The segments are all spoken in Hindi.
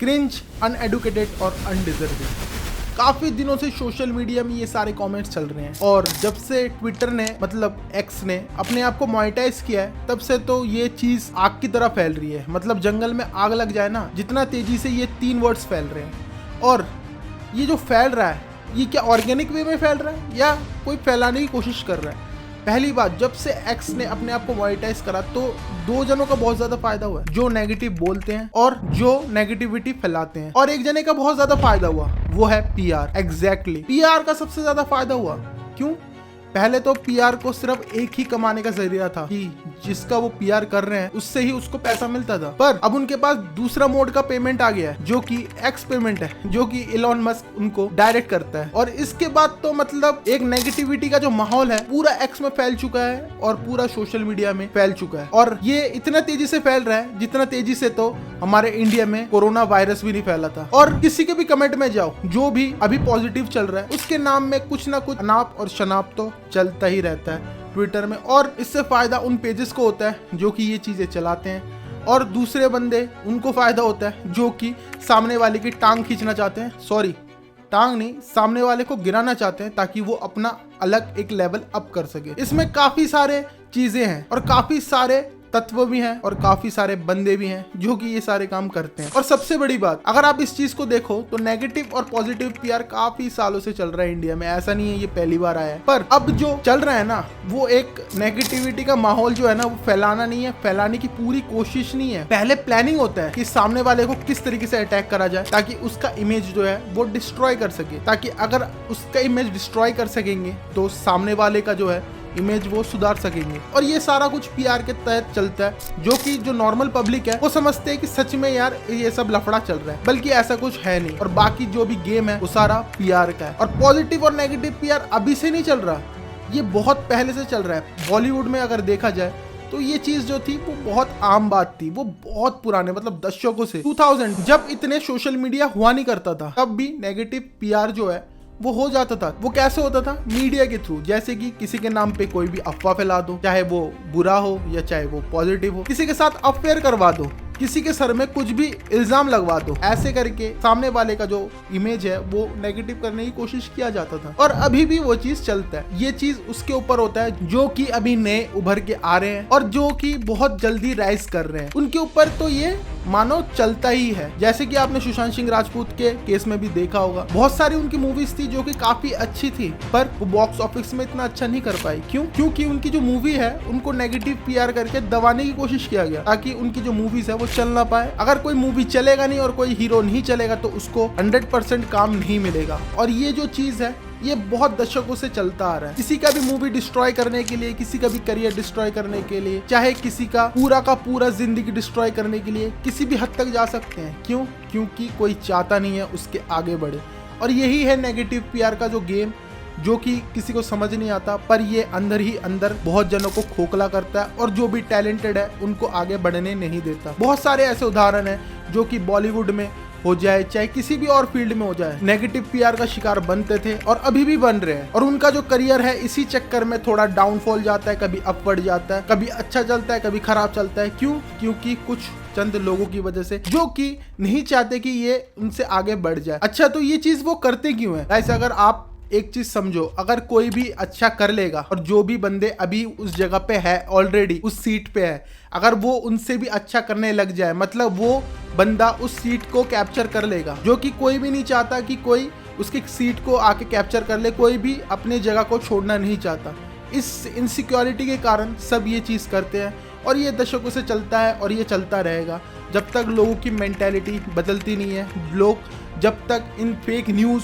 क्रिंज, अनएडुकेटेड और अनडिजर्विंग। काफी दिनों से सोशल मीडिया में ये सारे कमेंट्स चल रहे हैं और जब से ट्विटर ने मतलब एक्स ने अपने आप को मोनेटाइज किया है तब से तो ये चीज आग की तरह फैल रही है। मतलब जंगल में आग लग जाए ना, जितना तेजी से ये 3 वर्ड्स फैल रहे हैं। और ये जो फैल रहा है ये क्या ऑर्गेनिक वे में फैल रहा है या कोई फैलाने की कोशिश कर रहा है? पहली बात, जब से एक्स ने अपने आप को मोनेटाइज करा तो 2 जनों का बहुत ज्यादा फायदा हुआ है, जो नेगेटिव बोलते हैं और जो नेगेटिविटी फैलाते हैं। और एक जने का बहुत ज्यादा फायदा हुआ, वो है पीआर। एग्जैक्टली, पीआर का सबसे ज्यादा फायदा हुआ। क्यों? पहले तो पीआर को सिर्फ एक ही कमाने का जरिया था कि जिसका वो पीआर कर रहे हैं उससे ही उसको पैसा मिलता था। पर अब उनके पास दूसरा मोड का पेमेंट आ गया है जो कि एक्स पेमेंट है, जो कि इलॉन मस्क उनको डायरेक्ट करता है। और इसके बाद तो मतलब एक नेगेटिविटी का जो माहौल है पूरा एक्स में फैल चुका है और पूरा सोशल मीडिया में फैल चुका है। और ये इतना तेजी से फैल रहा है जितना तेजी से तो हमारे इंडिया में कोरोना वायरस भी नहीं फैला था। और किसी के भी कमेंट में जाओ, जो भी अभी पॉजिटिव चल रहा है उसके नाम में कुछ ना कुछ अनाप और शनाप तो चलता ही रहता है ट्विटर में। और इससे फायदा उन पेजेस को होता है जो कि ये चीजें चलाते हैं, और दूसरे बंदे उनको फायदा होता है जो कि सामने वाले की टांग खींचना चाहते हैं। सॉरी, टांग नहीं, सामने वाले को गिराना चाहते हैं ताकि वो अपना अलग एक लेवल अप कर सके। इसमें काफी सारे चीजें हैं और काफी सारे तत्व भी हैं और काफी सारे बंदे भी हैं जो कि ये सारे काम करते हैं। और सबसे बड़ी बात, अगर आप इस चीज को देखो तो नेगेटिव और पॉजिटिव पीआर काफी सालों से चल रहा है इंडिया में। ऐसा नहीं है ये पहली बार आया है। पर अब जो चल रहा है ना, वो एक नेगेटिविटी का माहौल जो है ना, वो फैलाना नहीं है, फैलाने की पूरी कोशिश नहीं है। पहले प्लानिंग होता है कि सामने वाले को किस तरीके से अटैक करा जाए ताकि उसका इमेज जो है वो डिस्ट्रॉय कर सके, ताकि अगर उसका इमेज डिस्ट्रॉय कर सकेंगे तो सामने वाले का जो है इमेज वो सुधार सकेंगे। और ये सारा कुछ पीआर के तहत चलता है, जो कि जो नॉर्मल पब्लिक है वो समझते हैं कि सच में यार ये सब लफड़ा चल रहा है, बल्कि ऐसा कुछ है नहीं। और बाकी जो भी गेम है वो सारा पीआर का है। और पॉजिटिव और नेगेटिव पीआर अभी से नहीं चल रहा, ये बहुत पहले से चल रहा है। बॉलीवुड में अगर देखा जाए तो ये चीज जो थी वो बहुत आम बात थी, वो बहुत पुराने मतलब दशकों से 2000 जब इतने सोशल मीडिया हुआ नहीं करता था तब भी नेगेटिव पीआर जो है वो हो जाता था। वो कैसे होता था? मीडिया के थ्रू। जैसे कि किसी के नाम पे कोई भी अफवाह फैला दो, चाहे वो बुरा हो या चाहे वो पॉजिटिव हो, किसी के साथ अफेयर करवा दो, किसी के सर में कुछ भी इल्जाम लगवा दो। ऐसे करके सामने वाले का जो इमेज है वो नेगेटिव करने की कोशिश किया जाता था। और अभी भी वो चीज चलता है। ये चीज उसके ऊपर होता है जो कि अभी नए उभर के आ रहे हैं और जो कि बहुत जल्दी राइज कर रहे हैं, उनके ऊपर तो ये मानो चलता ही है। जैसे कि आपने सुशांत सिंह राजपूत के केस में भी देखा होगा, बहुत सारी उनकी मूवीज थी जो कि काफी अच्छी थी, पर वो बॉक्स ऑफिस में इतना अच्छा नहीं कर पाई। क्यों? क्योंकि उनकी जो मूवी है उनको नेगेटिव पीआर करके दबाने की कोशिश किया गया ताकि उनकी जो मूवीज है वो चल ना पाए। अगर कोई मूवी चलेगा नहीं और कोई हीरो नहीं चलेगा तो उसको 100% काम नहीं मिलेगा। और ये जो चीज है ये बहुत दशकों से चलता आ रहा है। किसी का भी मूवी डिस्ट्रॉय करने के लिए, किसी का भी करियर डिस्ट्रॉय करने के लिए, चाहे किसी का पूरा जिंदगी डिस्ट्रॉय करने के लिए किसी भी हद तक जा सकते हैं। क्यों? क्योंकि कोई चाहता नहीं है उसके आगे बढ़े। और यही है नेगेटिव पीआर का जो गेम, जो कि किसी को समझ नहीं आता, पर ये अंदर ही अंदर बहुत जनों को खोखला करता है और जो भी टैलेंटेड है उनको आगे बढ़ने नहीं देता। बहुत सारे ऐसे उदाहरण हैं जो कि बॉलीवुड में हो जाए चाहे किसी भी और फील्ड में हो जाए, नेगेटिव पीआर का शिकार बनते थे और अभी भी बन रहे हैं। और उनका जो करियर है इसी चक्कर में थोड़ा डाउनफॉल जाता है, कभी अपवर्ड जाता है, कभी अच्छा चलता है, कभी खराब चलता है। क्यों? क्योंकि कुछ चंद लोगों की वजह से जो कि नहीं चाहते कि ये उनसे आगे बढ़ जाए। अच्छा, तो ये चीज वो करते क्यों है? ऐसे अगर आप एक चीज समझो, अगर कोई भी अच्छा कर लेगा और जो भी बंदे अभी उस जगह पे है, ऑलरेडी उस सीट पे है, अगर वो उनसे भी अच्छा करने लग जाए, मतलब वो बंदा उस सीट को कैप्चर कर लेगा, जो कि कोई भी नहीं चाहता कि कोई उसकी सीट को आके कैप्चर कर ले। कोई भी अपने जगह को छोड़ना नहीं चाहता। इस इनसिक्योरिटी के कारण सब ये चीज करते हैं और ये दशकों से चलता है और ये चलता रहेगा जब तक लोगों की मेंटेलिटी बदलती नहीं है। लोग जब तक इन फेक न्यूज,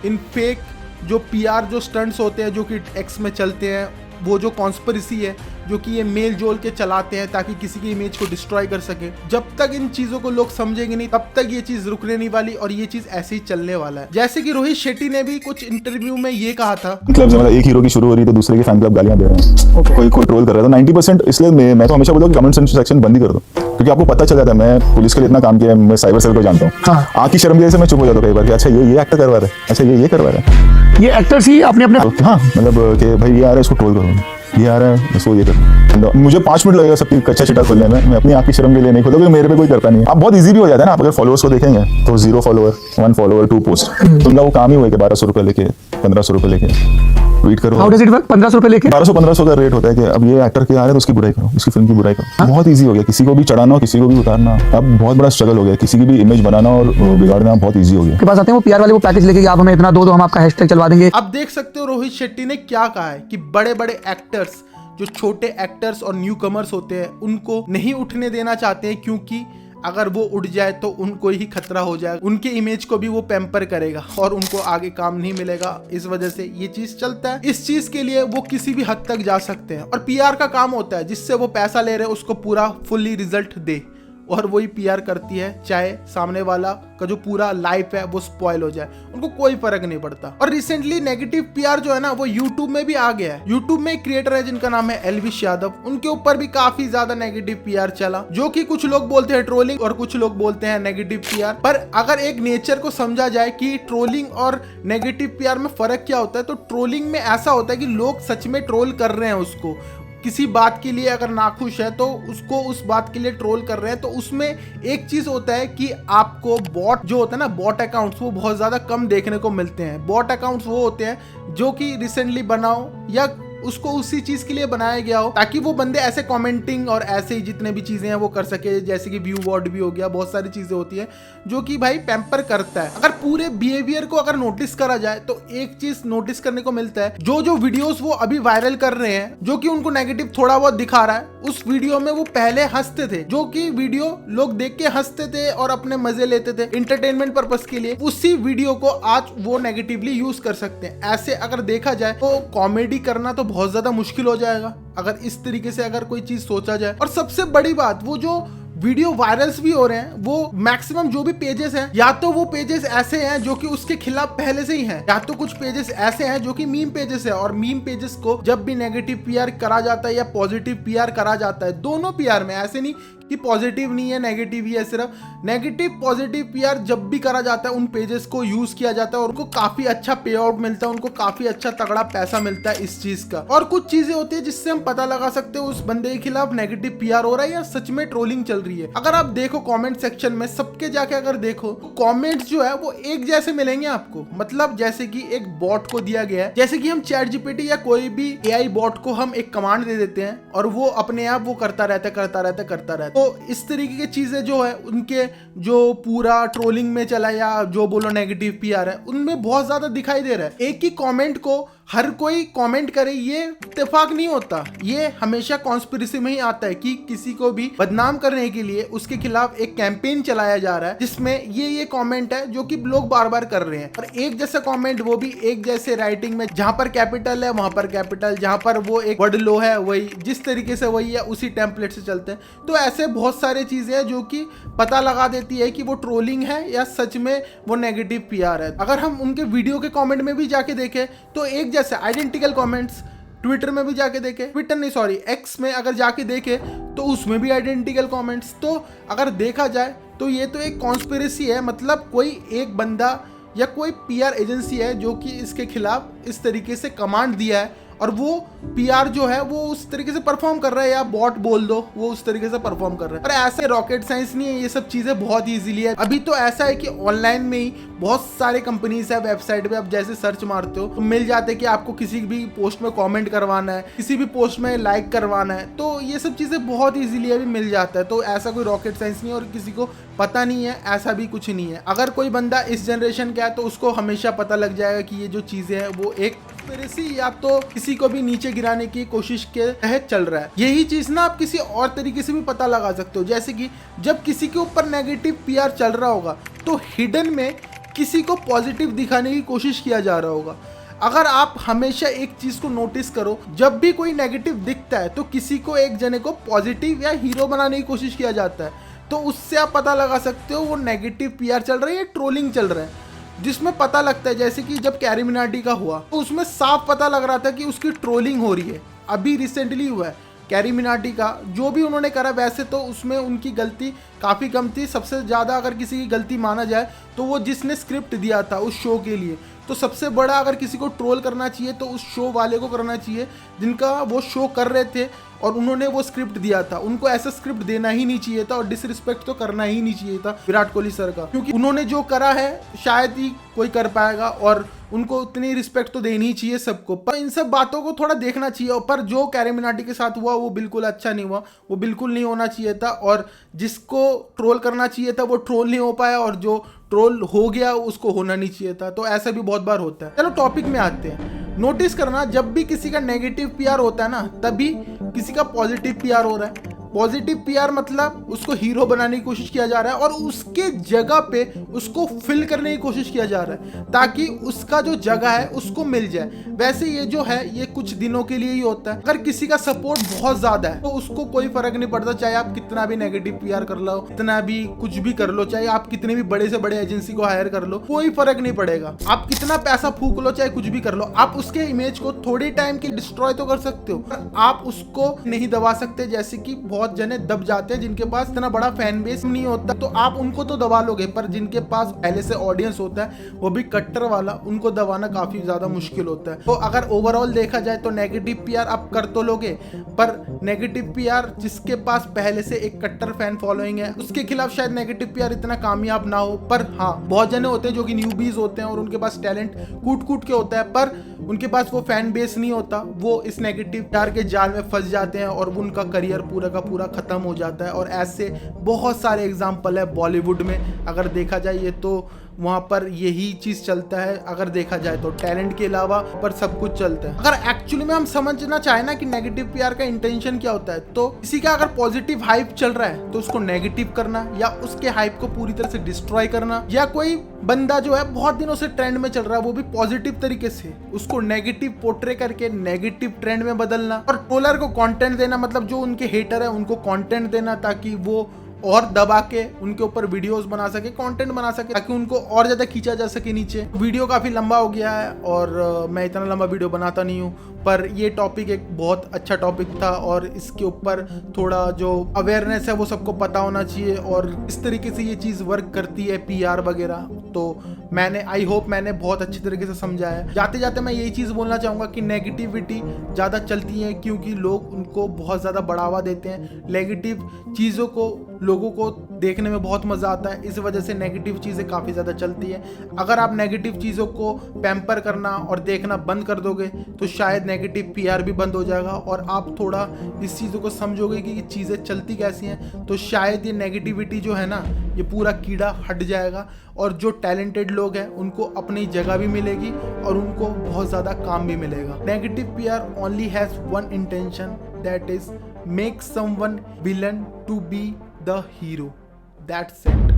इन फेक जो पीआर जो स्टंट्स होते हैं जो कि एक्स में चलते हैं, वो जो कॉन्स्पिरेसी है जो कि ये मेल जोल के चलाते हैं ताकि किसी की इमेज को डिस्ट्रॉय कर सके, जब तक इन चीजों को लोग समझेंगे नहीं तब तक ये चीज रुकने नहीं वाली और ये चीज ऐसे ही चलने वाला है। जैसे कि रोहित शेट्टी ने भी कुछ इंटरव्यू में ये कहा था, मतलब एक हीरो की शुरू हो रही तो दूसरे के फैन क्लब गालियां दे रहे हैं, कोई ट्रोल कर रहा था 90%। इसलिए मैं तो हमेशा बोलता हूं कि कमेंट सेक्शन बंद ही कर दो, क्योंकि आपको पता चल जाता है। मैं पुलिस के लिए इतना काम किया, मैं साइबर सेल को जानता हूँ। हाँ। आँख की शर्म की वजह से मैं चुप हो जाता हूँ कई बार कि अच्छा ये एक्टर करवा रहा है, अच्छा ये करवा रहा है, ये एक्टर्स ही अपने हाँ, मतलब कि भाई ये आ रहा है इसको ट्रोल करो। ये आ रहा है इसको ये कर, मुझे 5 मिनट लगेगा सबकी कच्चा चिटा खोलने में, मैं अपनी आँख की शर्म के लिए नहीं खोलता क्योंकि मेरे पे कोई करता नहीं है। अब बहुत ईजी भी हो जाता है ना, आप अगर फॉलोअर्स को देखेंगे तो 0 फॉलोअर 1 फॉलोअर 2 पोस्ट, तो उनका वो काम ही हुआ कि 1200 रुपये लेके 1500 रुपये लेके ट्वीट करो। How does it work? 1500 रुपये लेके 1200 का रेट होता है कि अब ये एक्टर के आ रहे हैं तो उसकी बुराई करो, उसकी फिल्म की बुराई करो। बहुत ईजी हो गया, किसी को भी चढ़ाना किसी को भी उतारना अब बहुत बड़ा स्ट्रगल हो गया, किसी की भी इमेज बनाना और बिगाड़ना बहुत ईजी हो गया। के पास आते हैं वो पीआर वाले वो पैकेज लेके कि आप हमें इतना दो हम आपका हैशटैग चलवा देंगे। अब देख सकते हो रोहित शेट्टी ने क्या कहा है कि बड़े बड़े एक्टर्स, जो छोटे एक्टर्स और न्यू कमर्स होते हैं, उनको नहीं उठने देना चाहते हैं, क्योंकि अगर वो उठ जाए तो उनको ही खतरा हो जाएगा, उनके इमेज को भी वो पैम्पर करेगा और उनको आगे काम नहीं मिलेगा। इस वजह से ये चीज चलता है। इस चीज के लिए वो किसी भी हद तक जा सकते हैं और पीआर का काम होता है जिससे वो पैसा ले रहे हैं उसको पूरा फुल्ली रिजल्ट दे, और वही पीआर करती है, चाहे सामने वाला का जो पूरा लाइफ है वो स्पॉइल हो जाए, उनको कोई फर्क नहीं पड़ता। और रिसेंटली नेगेटिव पीआर जो है ना वो यूट्यूब में भी आ गया है। यूट्यूब में एक क्रिएटर है जिनका नाम है एल्विश यादव, उनके ऊपर भी काफी ज्यादा नेगेटिव पीआर चला, जो कि कुछ लोग बोलते हैं ट्रोलिंग और कुछ लोग बोलते हैं नेगेटिव पीआर। पर अगर एक नेचर को समझा जाए कि ट्रोलिंग और नेगेटिव पीआर में फर्क क्या होता है, तो ट्रोलिंग में ऐसा होता है कि लोग सच में ट्रोल कर रहे हैं उसको, किसी बात के लिए अगर नाखुश है तो उसको उस बात के लिए ट्रोल कर रहे हैं। तो उसमें एक चीज होता है कि आपको बॉट जो होता है ना, बॉट अकाउंट्स वो बहुत ज्यादा कम देखने को मिलते हैं। बॉट अकाउंट्स वो होते हैं जो कि रिसेंटली बनाओ या उसको उसी चीज के लिए बनाया गया हो ताकि वो बंदे ऐसे कमेंटिंग और ऐसे ही जितने भी चीजें हैं वो कर सके, जैसे कि व्यू वॉर्ड भी हो गया, बहुत सारी चीजें होती है जो कि भाई पैम्पर करता है। अगर पूरे बिहेवियर को अगर नोटिस करा जाए तो एक चीज नोटिस करने को मिलता है, जो वीडियोस वो अभी वायरल कर रहे हैं जो कि उनको नेगेटिव थोड़ा बहुत दिखा रहा है, उस वीडियो में वो पहले हंसते थे, जो कि वीडियो लोग देख के हंसते थे और अपने मजे लेते थे इंटरटेनमेंट पर्पस के लिए, उसी वीडियो को आज वो नेगेटिवली यूज कर सकते हैं। ऐसे अगर देखा जाए तो कॉमेडी करना तो बहुत ज्यादा मुश्किल हो जाएगा अगर इस तरीके से अगर कोई चीज सोचा जाए। और सबसे बड़ी बात, वो जो वीडियो वायरल्स भी हो रहे हैं वो मैक्सिमम जो भी पेजेस हैं, या तो वो पेजेस ऐसे हैं जो कि उसके खिलाफ पहले से ही हैं, या तो कुछ पेजेस ऐसे हैं जो कि मीम पेजेस है। और मीम पेजेस को जब भी नेगेटिव पीआर करा जाता है या पॉजिटिव पीआर करा जाता है, दोनों पीआर में, ऐसे नहीं कि पॉजिटिव नहीं है नेगेटिव ही है, सिर्फ नेगेटिव पॉजिटिव पीआर जब भी करा जाता है उन पेजेस को यूज किया जाता है और उनको काफी अच्छा पे आउट मिलता है, उनको काफी अच्छा तगड़ा पैसा मिलता है इस चीज का। और कुछ चीजें होती है जिससे हम पता लगा सकते हैं उस बंदे के खिलाफ नेगेटिव पीआर हो रहा है या सच में ट्रोलिंग चल रही है। अगर आप देखो कमेंट सेक्शन में सबके जाके अगर देखो तो कमेंट्स जो है वो एक जैसे मिलेंगे आपको, मतलब जैसे कि एक बॉट को दिया गया है, जैसे कि हम चैट जीपीटी या कोई भी एआई बॉट को हम एक कमांड दे देते हैं और वो अपने आप वो करता रहता है। तो इस तरीके की चीजें जो है उनके जो पूरा ट्रोलिंग में चला या जो बोलो नेगेटिव पीआर है उनमें बहुत ज्यादा दिखाई दे रहा है। एक ही कमेंट को हर कोई कमेंट करे ये इत्तेफाक नहीं होता, ये हमेशा कॉन्स्पिरेसी में ही आता है कि किसी को भी बदनाम करने के लिए उसके खिलाफ एक कैंपेन चलाया जा रहा है जिसमें ये कमेंट है जो कि लोग बार बार कर रहे हैं। और एक जैसा कमेंट, वो भी एक जैसे राइटिंग में, जहां पर कैपिटल है वहां पर कैपिटल, जहां पर वो एक वर्ड लो है वही जिस तरीके से वही है उसी टेम्पलेट से चलते हैं। तो ऐसे बहुत सारी चीजें हैं जो कि पता लगा देती है कि वो ट्रोलिंग है या सच में वो नेगेटिव पीआर है। अगर हम उनके वीडियो के कमेंट में भी जाके देखें तो एक जैसे आइडेंटिकल कमेंट्स, ट्विटर में भी जाके देखे, ट्विटर नहीं सॉरी एक्स में अगर जाके देखे तो उसमें भी आइडेंटिकल कमेंट्स। तो अगर देखा जाए तो ये तो एक कॉन्स्पिरेसी है, मतलब कोई एक बंदा या कोई पीआर एजेंसी है जो कि इसके खिलाफ इस तरीके से कमांड दिया है और वो पीआर जो है वो उस तरीके से परफॉर्म कर रहा है, या बॉट बोल दो, वो उस तरीके से परफॉर्म कर रहा है। और ऐसे रॉकेट साइंस नहीं है, ये सब चीजें बहुत इजीली है। अभी तो ऐसा है कि ऑनलाइन में ही बहुत सारे कंपनीज है, वेबसाइट पे आप जैसे सर्च मारते हो तो मिल जाते हैं कि आपको किसी भी पोस्ट में कमेंट करवाना है, किसी भी पोस्ट में लाइक करवाना है, तो ये सब चीजें बहुत इजीली अभी मिल जाता है। तो ऐसा कोई रॉकेट साइंस नहीं है और किसी को पता नहीं है, ऐसा भी कुछ नहीं है। अगर कोई बंदा इस जनरेशन का है तो उसको हमेशा पता लग जाएगा कि ये जो चीजें हैं वो एक कॉन्स्पिरेसी या तो किसी को भी नीचे गिराने की कोशिश के तहत चल रहा है। यही चीज ना आप किसी और तरीके से भी पता लगा सकते हो, जैसे कि जब किसी के ऊपर नेगेटिव पीआर चल रहा होगा तो हिडन में किसी को पॉजिटिव दिखाने की कोशिश किया जा रहा होगा। अगर आप हमेशा एक चीज को नोटिस करो, जब भी कोई नेगेटिव दिखता है तो किसी को एक जने को पॉजिटिव या हीरो बनाने की कोशिश किया जाता है, तो उससे आप पता लगा सकते हो वो नेगेटिव पीआर चल रहा है या ट्रोलिंग चल रहा है, जिसमें पता लगता है। जैसे कि जब कैरी मिनाटी का हुआ तो उसमें साफ पता लग रहा था कि उसकी ट्रोलिंग हो रही है। अभी रिसेंटली हुआ है कैरी मिनाटी का, जो भी उन्होंने करा वैसे तो उसमें उनकी गलती काफ़ी कम थी। सबसे ज़्यादा अगर किसी की गलती माना जाए तो वो जिसने स्क्रिप्ट दिया था उस शो के लिए। तो सबसे बड़ा अगर किसी को ट्रोल करना चाहिए तो उस शो वाले को करना चाहिए जिनका वो शो कर रहे थे और उन्होंने वो स्क्रिप्ट दिया था। उनको ऐसा स्क्रिप्ट देना ही नहीं चाहिए था और डिसरिस्पेक्ट तो करना ही नहीं चाहिए था विराट कोहली सर का, क्योंकि उन्होंने जो करा है शायद ही कोई कर पाएगा और उनको उतनी रिस्पेक्ट तो देनी ही चाहिए सबको। पर इन सब बातों को थोड़ा देखना चाहिए। पर जो कैरी मिनाटी के साथ हुआ वो बिल्कुल अच्छा नहीं हुआ, वो बिल्कुल नहीं होना चाहिए था और जिसको ट्रोल करना चाहिए था वो ट्रोल नहीं हो पाया और जो ट्रोल हो गया उसको होना नहीं चाहिए था। तो ऐसा भी बहुत बार होता है। चलो टॉपिक में आते हैं। नोटिस करना, जब भी किसी का नेगेटिव पीआर होता है ना तभी किसी का पॉजिटिव पीआर हो रहा है। पॉजिटिव पीआर मतलब उसको हीरो बनाने की कोशिश किया जा रहा है और उसके जगह पे उसको फिल करने की कोशिश किया जा रहा है ताकि उसका जो जगह है उसको मिल जाए। वैसे ये जो है ये कुछ दिनों के लिए ही होता है। अगर किसी का सपोर्ट बहुत ज्यादा है तो उसको कोई फर्क नहीं पड़ता, चाहे आप कितना भी नेगेटिव पीआर कर लो, कितना भी कुछ भी कर लो, चाहे आप कितने भी बड़े से बड़े एजेंसी को हायर कर लो, कोई फर्क नहीं पड़ेगा। आप कितना पैसा फूक लो, चाहे कुछ भी कर लो, आप उसके इमेज को थोड़ी टाइम के डिस्ट्रॉय तो कर सकते हो पर आप उसको नहीं दबा सकते। जैसे कि बहुत जने दब जाते हैं जिनके पास इतना बड़ा फैन बेस नहीं होता, तो आप उनको तो दबा लोगे पर जिनके पास पहले से ऑडियंस होता है वो भी कट्टर वाला, उनको दबाना काफी ज्यादा मुश्किल होता है। तो अगर ओवरऑल देखा जाए तो नेगेटिव पीआर आप कर तो लोगे पर नेगेटिव पीआर जिसके पास पहले से एक कट्टर फैन फॉलोइंग है उसके खिलाफ शायद नेगेटिव पीआर इतना कामयाब ना हो। पर हाँ, बहुत जने होते हैं जो कि न्यूबीज होते हैं और उनके पास टैलेंट कूट कूट के होता है पर उनके पास वो फैन बेस नहीं होता, वो इस नेगेटिव पीआर के जाल में फंस जाते हैं और उनका करियर पूरा का पूरा खत्म हो जाता है। और ऐसे बहुत सारे एग्जाम्पल है बॉलीवुड में, अगर देखा जाए ये तो वहाँ पर यही चीज़ चलता है। अगर देखा जाए तो टैलेंट के अलावा पर सब कुछ चलता है। अगर एक्चुअली में हम समझना चाहें ना कि नेगेटिव पीआर का इंटेंशन क्या होता है, तो किसी का अगर पॉजिटिव हाइप चल रहा है तो उसको नेगेटिव करना या उसके हाइप को पूरी तरह से डिस्ट्रॉय करना, या कोई बंदा जो है बहुत दिनों से ट्रेंड में चल रहा है वो भी पॉजिटिव तरीके से उसको नेगेटिव पोर्ट्रे करके नेगेटिव ट्रेंड में बदलना, और ट्रोलर को कंटेंट देना, मतलब जो उनके हेटर है उनको कंटेंट देना ताकि वो और दबा के उनके ऊपर वीडियोस बना सके, कंटेंट बना सके ताकि उनको और ज्यादा खींचा जा सके नीचे। वीडियो काफी लंबा हो गया है और मैं इतना लंबा वीडियो बनाता नहीं हूँ, पर ये टॉपिक एक बहुत अच्छा टॉपिक था और इसके ऊपर थोड़ा जो अवेयरनेस है वो सबको पता होना चाहिए और इस तरीके से ये चीज़ वर्क करती है पीआर वगैरह। तो मैंने आई होप मैंने बहुत अच्छी तरीके से समझा है। जाते जाते मैं यही चीज़ बोलना चाहूँगा कि नेगेटिविटी ज़्यादा चलती है क्योंकि लोग उनको बहुत ज़्यादा बढ़ावा देते हैं। नेगेटिव चीज़ों को लोगों को देखने में बहुत मज़ा आता है, इस वजह से नेगेटिव चीज़ें काफ़ी ज़्यादा चलती हैं। अगर आप नेगेटिव चीज़ों को पैम्पर करना और देखना बंद कर दोगे तो शायद नेगेटिव पीआर भी बंद हो जाएगा और आप थोड़ा इस चीज़ों को समझोगे कि ये चीज़ें चलती कैसी हैं, तो शायद ये नेगेटिविटी जो है ना ये पूरा कीड़ा हट जाएगा और जो टैलेंटेड लोग हैं उनको अपनी जगह भी मिलेगी और उनको बहुत ज़्यादा काम भी मिलेगा। Negative PR only has one intention, that is make someone villain to be the hero. That's it.